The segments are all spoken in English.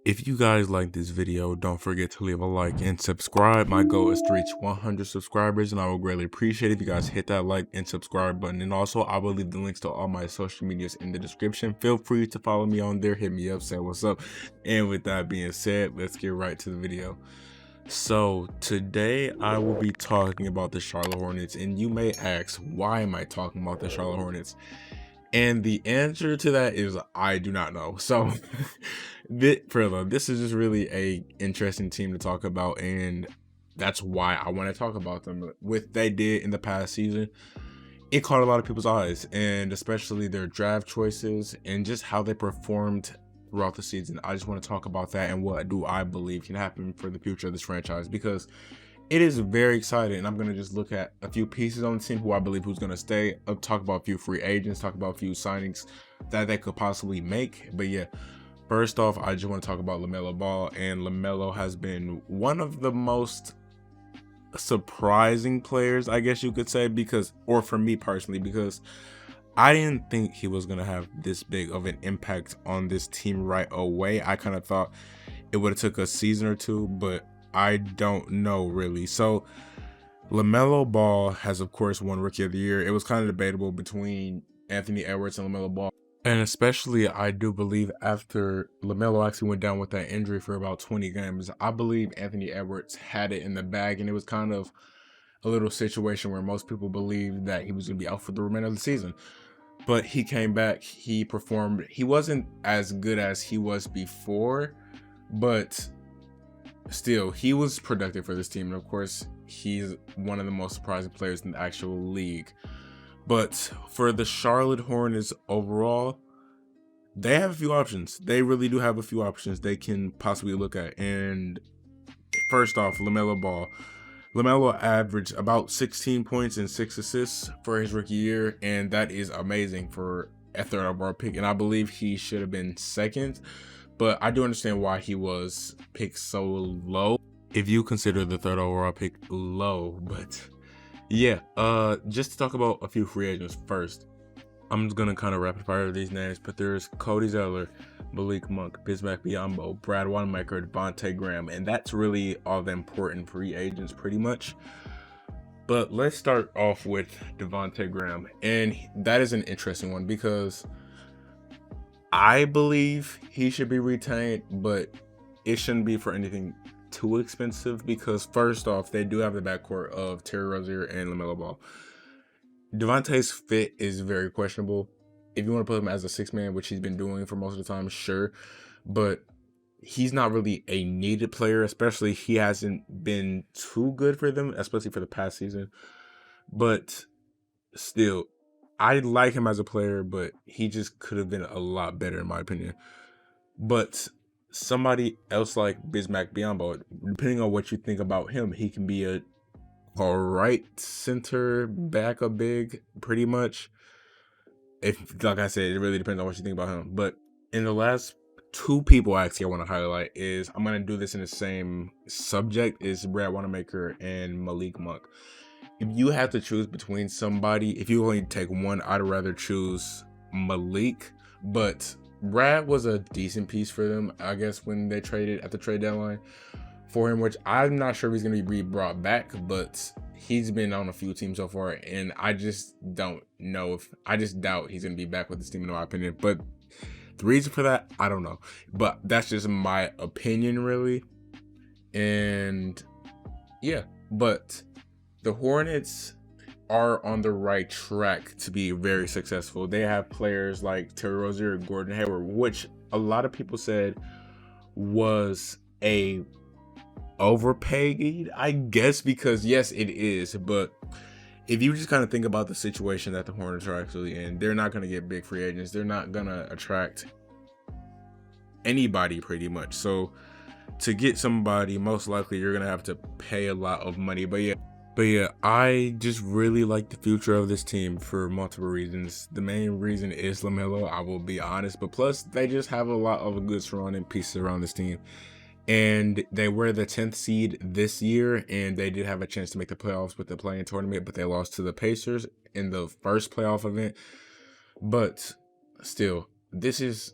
If you guys like this video, don't forget to leave a like and subscribe. My goal is to reach 100 subscribers, and I will greatly appreciate if you guys hit that like and subscribe button. And also, I will leave the links to all my social medias in the description. Feel free to follow me on there, hit me up, say what's up. And with that being said, let's get right to the video. So today I will be talking about the Charlotte Hornets, and you may ask, why am I talking about the Charlotte Hornets? And the answer to that is I do not know. So this is just really a interesting team to talk about, and that's why I want to talk about them. What they did in the past season, it caught a lot of people's eyes, and especially their draft choices and just how they performed throughout the season. I just want to talk about that and what do I believe can happen for the future of this franchise, because it is very exciting. And I'm going to just look at a few pieces on the team who I believe who's going to stay. I'll talk about a few free agents, talk about a few signings that they could possibly make. But yeah, first off, I just want to talk about LaMelo Ball. And LaMelo has been one of the most surprising players, I guess you could say, or for me personally, because I didn't think he was going to have this big of an impact on this team right away. I kind of thought it would have took a season or two, but I don't know really. So LaMelo Ball has, of course, won Rookie of the Year. It was kind of debatable between Anthony Edwards and LaMelo Ball. And especially, I do believe after LaMelo actually went down with that injury for about 20 games, I believe Anthony Edwards had it in the bag. And it was kind of a little situation where most people believed that he was going to be out for the remainder of the season. But he came back, he performed. He wasn't as good as he was before, but still, he was productive for this team. And of course, he's one of the most surprising players in the actual league. But for the Charlotte Hornets overall, they have a few options. They really do have a few options they can possibly look at. And first off, LaMelo Ball. LaMelo averaged about 16 points and 6 assists for his rookie year, and that is amazing for a third overall pick. And I believe he should have been second, but I do understand why he was picked so low, if you consider the third overall pick low. But yeah, just to talk about a few free agents first. I'm just gonna kind of rapid fire these names, but there's Cody Zeller, Malik Monk, Bismack Biyombo, Brad Wanamaker, Devontae Graham, and that's really all the important free agents pretty much. But let's start off with Devontae Graham, and that is an interesting one because I believe he should be retained, but it shouldn't be for anything too expensive, because first off, they do have the backcourt of Terry Rozier and LaMelo Ball. Devontae's fit is very questionable. If you want to put him as a six man, which he's been doing for most of the time, sure, but he's not really a needed player, especially he hasn't been too good for them, especially for the past season. But still, I like him as a player, but he just could have been a lot better in my opinion. But somebody else like Bismack Biyombo, depending on what you think about him, he can be a right center back, a big, pretty much. If, like I said, it really depends on what you think about him. But in the last two people actually I want to highlight is, I'm going to do this in the same subject, is Brad Wanamaker and Malik Monk. If you have to choose between somebody, if you only take one, I'd rather choose Malik. But Brad was a decent piece for them, I guess, when they traded at the trade deadline for him, which I'm not sure if he's going to be brought back, but he's been on a few teams so far, and I just don't know I just doubt he's going to be back with this team in my opinion. But the reason for that, I don't know, but that's just my opinion really. And yeah, but the Hornets are on the right track to be very successful. They have players like Terry Rozier, Gordon Hayward, which a lot of people said was a overpaid, I guess, because yes, it is. But if you just kind of think about the situation that the Hornets are actually in, they're not going to get big free agents. They're not going to attract anybody pretty much. So to get somebody, most likely you're going to have to pay a lot of money. But yeah, I just really like the future of this team for multiple reasons. The main reason is LaMelo, I will be honest, but plus they just have a lot of good surrounding pieces around this team. And they were the 10th seed this year, and they did have a chance to make the playoffs with the play-in tournament, but they lost to the Pacers in the first playoff event. But still, this is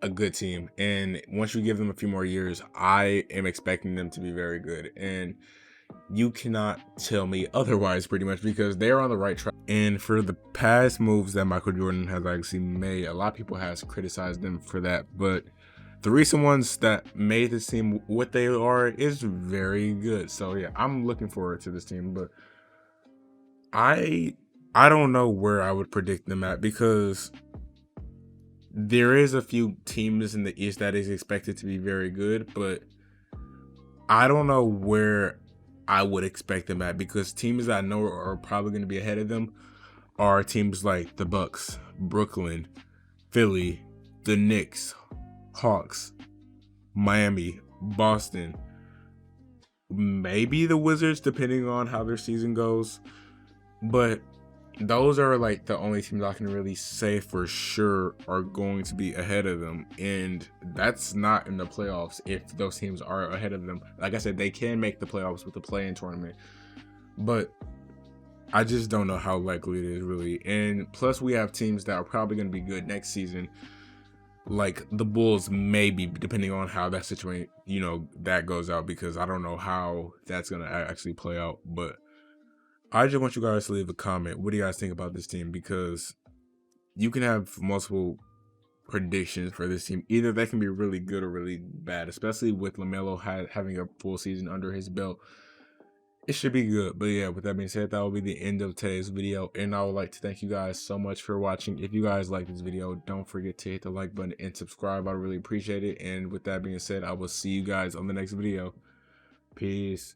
a good team, and once you give them a few more years, I am expecting them to be very good, and you cannot tell me otherwise, pretty much, because they're on the right track. And for the past moves that Michael Jordan has actually made, a lot of people has criticized them for that, but the recent ones that made this team what they are is very good. So yeah, I'm looking forward to this team, but I don't know where I would predict them at, because there is a few teams in the East that is expected to be very good, but I don't know where I would expect them at, because teams that I know are probably going to be ahead of them are teams like the Bucks, Brooklyn, Philly, the Knicks, Hawks, Miami, Boston, maybe the Wizards, depending on how their season goes. But those are like the only teams I can really say for sure are going to be ahead of them, and that's not in the playoffs. If those teams are ahead of them, like I said, they can make the playoffs with the play-in tournament, but I just don't know how likely it is really. And plus, we have teams that are probably going to be good next season, like the Bulls, maybe, depending on how that situation, that goes out, because I don't know how that's going to actually play out. But I just want you guys to leave a comment. What do you guys think about this team? Because you can have multiple predictions for this team. Either they can be really good or really bad, especially with LaMelo having a full season under his belt. It should be good. But yeah, with that being said, that will be the end of today's video. And I would like to thank you guys so much for watching. If you guys like this video, don't forget to hit the like button and subscribe. I really appreciate it. And with that being said, I will see you guys on the next video. Peace.